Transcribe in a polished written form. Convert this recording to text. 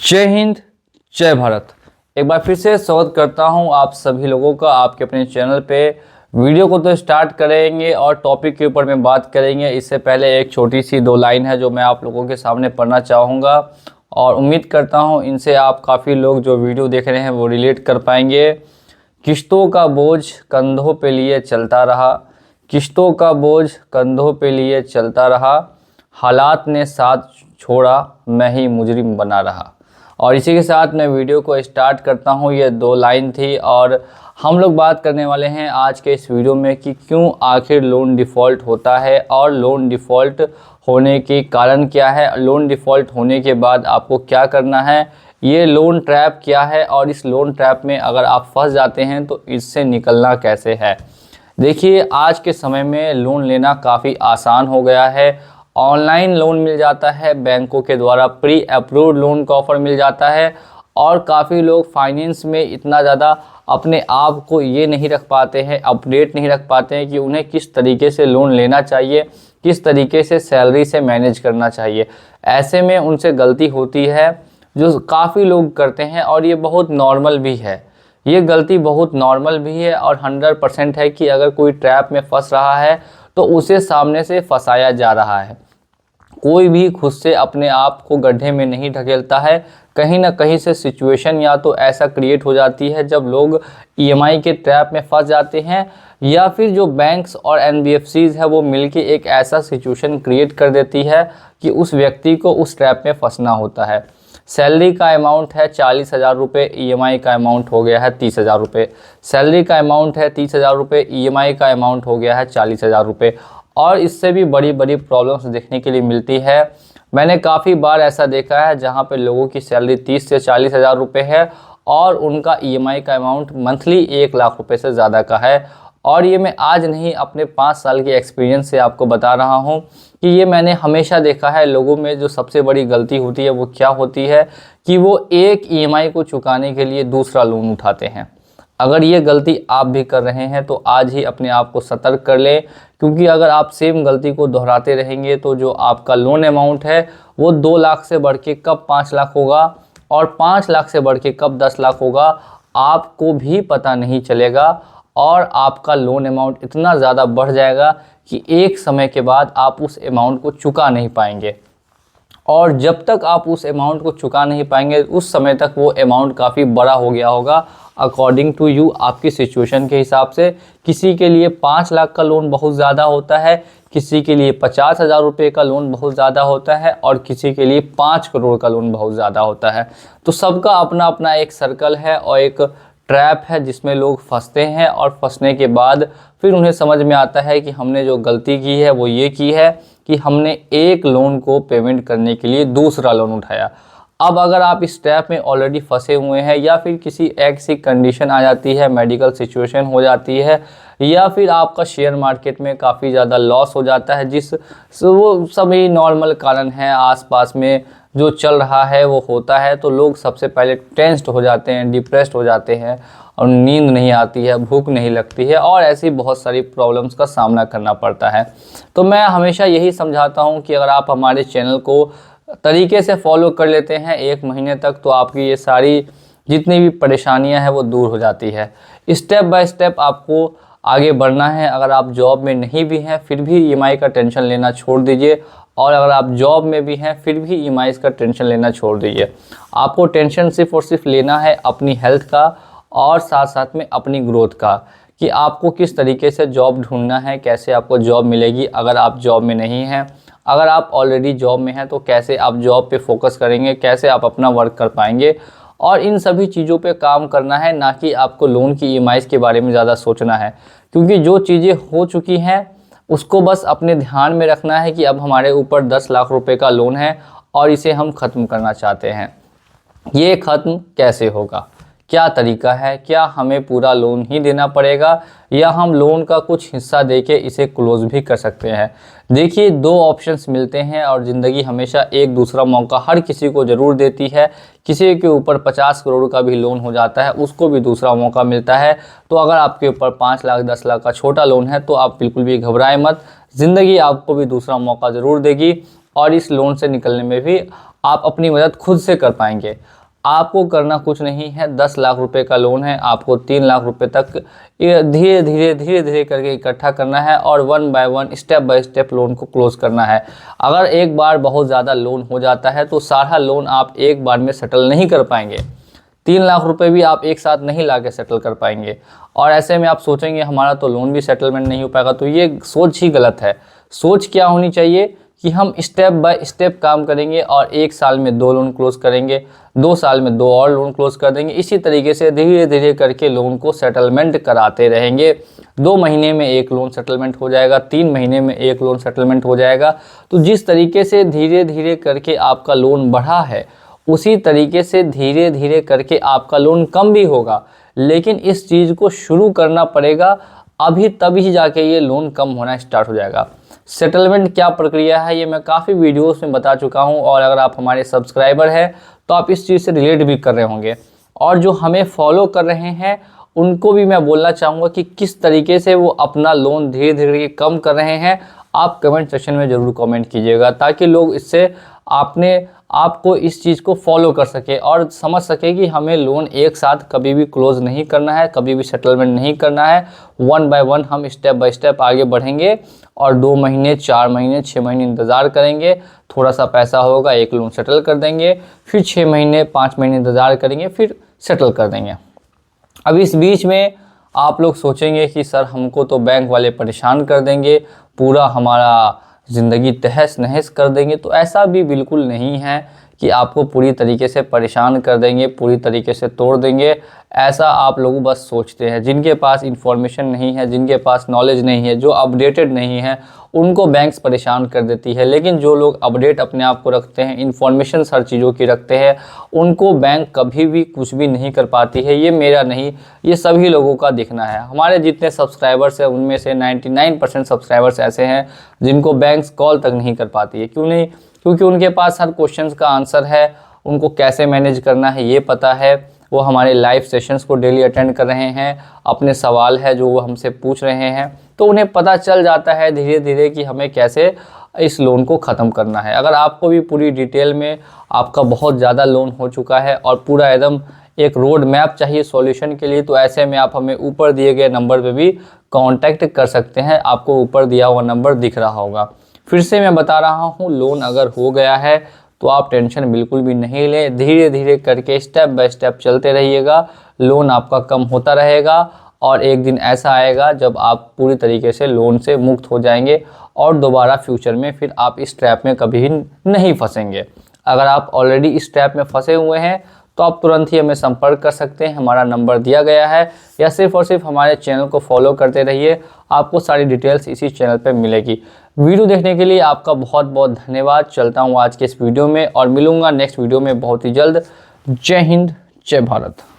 जय हिंद, जय भारत। एक बार फिर से स्वागत करता हूं आप सभी लोगों का आपके अपने चैनल पे। वीडियो को तो स्टार्ट करेंगे और टॉपिक के ऊपर में बात करेंगे। इससे पहले एक छोटी सी दो लाइन है जो मैं आप लोगों के सामने पढ़ना चाहूँगा और उम्मीद करता हूं इनसे आप काफ़ी लोग जो वीडियो देख रहे हैं वो रिलेट कर पाएंगे। किश्तों का बोझ कंधों पे लिए चलता रहा, किश्तों का बोझ कंधों पे लिए चलता रहा, हालात ने साथ छोड़ा, मैं ही मुजरिम बना रहा। और इसी के साथ मैं वीडियो को स्टार्ट करता हूं। ये दो लाइन थी और हम लोग बात करने वाले हैं आज के इस वीडियो में कि क्यों आखिर लोन डिफ़ॉल्ट होता है और लोन डिफ़ॉल्ट होने के कारण क्या है, लोन डिफ़ॉल्ट होने के बाद आपको क्या करना है, ये लोन ट्रैप क्या है और इस लोन ट्रैप में अगर आप फंस जाते हैं तो इससे निकलना कैसे है। देखिए, आज के समय में लोन लेना काफ़ी आसान हो गया है। ऑनलाइन लोन मिल जाता है, बैंकों के द्वारा प्री अप्रूव्ड लोन का ऑफ़र मिल जाता है और काफ़ी लोग फाइनेंस में इतना ज़्यादा अपने आप को ये नहीं रख पाते हैं, अपडेट नहीं रख पाते हैं कि उन्हें किस तरीके से लोन लेना चाहिए, किस तरीके से सैलरी से मैनेज करना चाहिए। ऐसे में उनसे गलती होती है जो काफ़ी लोग करते हैं और ये बहुत नॉर्मल भी है। ये गलती बहुत नॉर्मल भी है और 100% है कि अगर कोई ट्रैप में फंस रहा है तो उसे सामने से फंसाया जा रहा है। कोई भी खुद से अपने आप को गड्ढे में नहीं ढकेलता है। कहीं ना कहीं से सिचुएशन या तो ऐसा क्रिएट हो जाती है जब लोग ईएमआई के ट्रैप में फंस जाते हैं या फिर जो बैंक्स और एनबीएफसीज है वो मिलके एक ऐसा सिचुएशन क्रिएट कर देती है कि उस व्यक्ति को उस ट्रैप में फंसना होता है। सैलरी का अमाउंट है 40,000 रुपये, ईएमआई का अमाउंट हो गया है 30,000 रुपये। सैलरी का अमाउंट है 30,000 रुपये, ईएमआई का अमाउंट हो गया है 40,000 रुपये। और इससे भी बड़ी बड़ी प्रॉब्लम्स देखने के लिए मिलती है। मैंने काफ़ी बार ऐसा देखा है जहाँ पे लोगों की सैलरी 30 से 40,000 रुपये है और उनका ईएमआई का अमाउंट मंथली 1 लाख रुपये से ज़्यादा का है। और ये मैं आज नहीं अपने 5 साल के एक्सपीरियंस से आपको बता रहा हूँ कि ये मैंने हमेशा देखा है। लोगों में जो सबसे बड़ी गलती होती है वो क्या होती है कि वो एक ईएमआई को चुकाने के लिए दूसरा लोन उठाते हैं। अगर ये गलती आप भी कर रहे हैं तो आज ही अपने आप को सतर्क कर लें, क्योंकि अगर आप सेम गलती को दोहराते रहेंगे तो जो आपका लोन अमाउंट है वो 2 लाख से बढ़ के कब 5 लाख होगा और 5 लाख से बढ़ के कब 10 लाख होगा आपको भी पता नहीं चलेगा। और आपका लोन अमाउंट इतना ज़्यादा बढ़ जाएगा कि एक समय के बाद आप उस अमाउंट को चुका नहीं पाएंगे। और जब तक आप उस अमाउंट को चुका नहीं पाएंगे उस समय तक वो अमाउंट काफ़ी बड़ा हो गया होगा अकॉर्डिंग टू यू, आपकी सिचुएशन के हिसाब से। किसी के लिए 5 लाख का लोन बहुत ज़्यादा होता है, किसी के लिए 50,000 रुपये का लोन बहुत ज़्यादा होता है और किसी के लिए 5 करोड़ का लोन बहुत ज़्यादा होता है। तो सबका अपना अपना एक सर्कल है और एक ट्रैप है जिसमें लोग फंसते हैं और फंसने के बाद फिर उन्हें समझ में आता है कि हमने जो गलती की है वो ये की है कि हमने एक लोन को पेमेंट करने के लिए दूसरा लोन उठाया। अब अगर आप इस ट्रैप में ऑलरेडी फंसे हुए हैं या फिर किसी ऐसी कंडीशन आ जाती है, मेडिकल सिचुएशन हो जाती है या फिर आपका शेयर मार्केट में काफ़ी ज़्यादा लॉस हो जाता है, वो सभी नॉर्मल कारण हैं आसपास में जो चल रहा है वो होता है, तो लोग सबसे पहले टेंस्ड हो जाते हैं, डिप्रेस्ड हो जाते हैं और नींद नहीं आती है, भूख नहीं लगती है और ऐसी बहुत सारी प्रॉब्लम्स का सामना करना पड़ता है। तो मैं हमेशा यही समझाता हूँ कि अगर आप हमारे चैनल को तरीके से फॉलो कर लेते हैं 1 महीने तक तो आपकी ये सारी जितनी भी परेशानियां हैं वो दूर हो जाती है। स्टेप बाय स्टेप आपको आगे बढ़ना है। अगर आप जॉब में नहीं भी हैं फिर भी ईएमआई का टेंशन लेना छोड़ दीजिए और अगर आप जॉब में भी हैं फिर भी ईएमआई का टेंशन लेना छोड़ दीजिए। आपको टेंशन सिर्फ और सिर्फ लेना है अपनी हेल्थ का और साथ साथ में अपनी ग्रोथ का, कि आपको किस तरीके से जॉब ढूंढना है, कैसे आपको जॉब मिलेगी अगर आप जॉब में नहीं हैं। अगर आप ऑलरेडी जॉब में हैं तो कैसे आप जॉब पे फोकस करेंगे, कैसे आप अपना वर्क कर पाएंगे। और इन सभी चीज़ों पे काम करना है, ना कि आपको लोन की ईएमआईज़ के बारे में ज़्यादा सोचना है, क्योंकि जो चीज़ें हो चुकी हैं उसको बस अपने ध्यान में रखना है कि अब हमारे ऊपर 10 लाख रुपए का लोन है और इसे हम ख़त्म करना चाहते हैं। ये ख़त्म कैसे होगा, क्या तरीका है, क्या हमें पूरा लोन ही देना पड़ेगा या हम लोन का कुछ हिस्सा देके इसे क्लोज़ भी कर सकते हैं। देखिए, 2 ऑप्शंस मिलते हैं और ज़िंदगी हमेशा एक दूसरा मौका हर किसी को ज़रूर देती है। किसी के ऊपर 50 करोड़ का भी लोन हो जाता है उसको भी दूसरा मौका मिलता है। तो अगर आपके ऊपर 5 लाख 10 लाख का छोटा लोन है तो आप बिल्कुल भी घबराएं मत, ज़िंदगी आपको भी दूसरा मौका ज़रूर देगी और इस लोन से निकलने में भी आप अपनी मदद खुद से कर पाएंगे। आपको करना कुछ नहीं है, 10 लाख रुपए का लोन है, आपको 3 लाख रुपए तक धीरे धीरे करके इकट्ठा करना है और 1 by 1 step by step loan को क्लोज करना है। अगर एक बार बहुत ज़्यादा लोन हो जाता है तो सारा लोन आप एक बार में सेटल नहीं कर पाएंगे। 3 लाख रुपए भी आप एक साथ नहीं ला के सेटल कर पाएंगे। और ऐसे में आप सोचेंगे हमारा तो लोन भी सेटलमेंट नहीं हो पाएगा, तो ये सोच ही गलत है। सोच क्या होनी चाहिए कि हम स्टेप बाय स्टेप काम करेंगे और 1 साल में 2 लोन क्लोज करेंगे, 2 साल में 2 और लोन क्लोज कर देंगे। इसी तरीके से धीरे धीरे करके लोन को सेटलमेंट कराते रहेंगे। 2 महीने में 1 लोन सेटलमेंट हो जाएगा, 3 महीने में 1 लोन सेटलमेंट हो जाएगा। तो जिस तरीके से धीरे धीरे करके आपका लोन बढ़ा है, उसी तरीके से धीरे धीरे करके आपका लोन कम भी होगा। लेकिन इस चीज़ को शुरू करना पड़ेगा, अभी तभी जाके ये लोन कम होना स्टार्ट हो जाएगा। सेटलमेंट क्या प्रक्रिया है ये मैं काफ़ी वीडियोस में बता चुका हूँ, और अगर आप हमारे सब्सक्राइबर हैं तो आप इस चीज़ से रिलेट भी कर रहे होंगे। और जो हमें फॉलो कर रहे हैं उनको भी मैं बोलना चाहूँगा कि किस तरीके से वो अपना लोन धीरे धीरे कम कर रहे हैं। आप कमेंट सेक्शन में ज़रूर कमेंट कीजिएगा, ताकि लोग इससे आपको इस चीज़ को फॉलो कर सके और समझ सके कि हमें लोन एक साथ कभी भी क्लोज नहीं करना है, कभी भी सेटलमेंट नहीं करना है। 1 बाय 1 हम स्टेप बाय स्टेप आगे बढ़ेंगे और 2 महीने, 4 महीने, 6 महीने इंतज़ार करेंगे। थोड़ा सा पैसा होगा, 1 लोन सेटल कर देंगे, फिर 6 महीने, 5 महीने इंतज़ार करेंगे, फिर सेटल कर देंगे। अब इस बीच में आप लोग सोचेंगे कि सर हमको तो बैंक वाले परेशान कर देंगे, पूरा हमारा ज़िंदगी तहस नहस कर देंगे। तो ऐसा भी बिल्कुल नहीं है कि आपको पूरी तरीके से परेशान कर देंगे, पूरी तरीके से तोड़ देंगे। ऐसा आप लोग बस सोचते हैं। जिनके पास इन्फॉर्मेशन नहीं है, जिनके पास नॉलेज नहीं है, जो अपडेटेड नहीं है, उनको बैंक्स परेशान कर देती है। लेकिन जो लोग अपडेट अपने आप को रखते हैं, इन्फॉर्मेशन हर चीज़ों की रखते हैं, उनको बैंक कभी भी कुछ भी नहीं कर पाती है। ये मेरा नहीं, ये सभी लोगों का दिखना है। हमारे जितने सब्सक्राइबर्स हैं उनमें से 99% सब्सक्राइबर्स ऐसे हैं जिनको बैंक्स कॉल तक नहीं कर पाती है। क्यों नहीं? क्योंकि उनके पास हर क्वेश्चन का आंसर है, उनको कैसे मैनेज करना है ये पता है। वो हमारे लाइव सेशंस को डेली अटेंड कर रहे हैं, अपने सवाल है जो वो हमसे पूछ रहे हैं, तो उन्हें पता चल जाता है धीरे धीरे कि हमें कैसे इस लोन को ख़त्म करना है। अगर आपको भी पूरी डिटेल में आपका बहुत ज़्यादा लोन हो चुका है और पूरा एकदम एक रोड मैप चाहिए सॉल्यूशन के लिए, तो ऐसे में आप हमें ऊपर दिए गए नंबर पे भी कांटेक्ट कर सकते हैं। आपको ऊपर दिया हुआ नंबर दिख रहा होगा। फिर से मैं बता रहा हूँ, लोन अगर हो गया है तो आप टेंशन बिल्कुल भी नहीं लें। धीरे धीरे करके स्टेप बाय स्टेप चलते रहिएगा, लोन आपका कम होता रहेगा और एक दिन ऐसा आएगा जब आप पूरी तरीके से लोन से मुक्त हो जाएंगे और दोबारा फ्यूचर में फिर आप इस ट्रैप में कभी नहीं फंसेंगे। अगर आप ऑलरेडी इस ट्रैप में फंसे हुए हैं तो आप तुरंत ही हमें संपर्क कर सकते हैं, हमारा नंबर दिया गया है, या सिर्फ और सिर्फ हमारे चैनल को फॉलो करते रहिए, आपको सारी डिटेल्स इसी चैनल पे मिलेगी। वीडियो देखने के लिए आपका बहुत बहुत धन्यवाद। चलता हूँ आज के इस वीडियो में और मिलूंगा नेक्स्ट वीडियो में बहुत ही जल्द। जय हिंद, जय भारत।